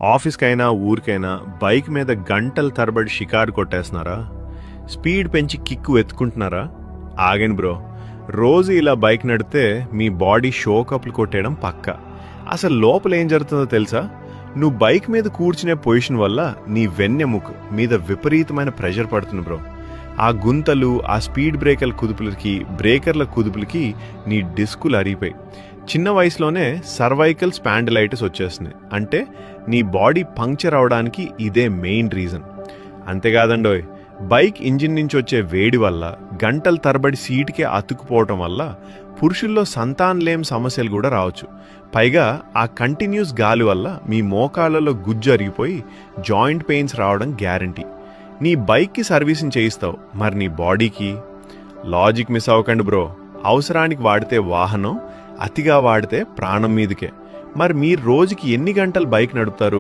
ఆఫీస్కైనా ఊరికైనా bike మీద గంటల తరబడి షికారు కొట్టేస్తున్నారా? స్పీడ్ పెంచి కిక్కు ఎత్తుకుంటున్నారా? ఆగండి బ్రో. రోజు ఇలా బైక్ నడితే మీ బాడీ షోకప్లు కొట్టేయడం పక్కా. అసలు లోపల ఏం జరుగుతుందో తెలుసా? నువ్వు బైక్ మీద కూర్చునే పొజిషన్ వల్ల నీ వెన్నెముక మీద విపరీతమైన ప్రెషర్ పడుతుంది బ్రో. ఆ గుంతలు, ఆ స్పీడ్ బ్రేకర్ల కుదుపులకి నీ డిస్కులు అరిగిపోయి చిన్న వయసులోనే సర్వైకల్ స్పాండిలైటిస్ వచ్చేస్తుంది. అంటే నీ బాడీ పంక్చర్ అవడానికి ఇదే మెయిన్ రీజన్. అంతేకాదండోయ్, బైక్ ఇంజిన్ నుంచి వచ్చే వేడి వల్ల గంటల తరబడి సీటుకే అతుక్కుపోవటం వల్ల పురుషుల్లో సంతానలేం సమస్యలు కూడా రావచ్చు. పైగా ఆ కంటిన్యూస్ గాలి వల్ల మీ మోకాళ్ళలో గుజ్జు అరిగిపోయి జాయింట్ పెయిన్స్ రావడం గ్యారంటీ. నీ బైక్కి సర్వీసింగ్ చేయిస్తావు, మరి నీ బాడీకి? లాజిక్ మిస్ అవ్వకండి బ్రో. అవసరానికి వాడితే వాహనం, అతిగా వాడితే ప్రాణం మీదకే. మరి మీరు రోజుకి ఎన్ని గంటలు బైక్ నడుపుతారు?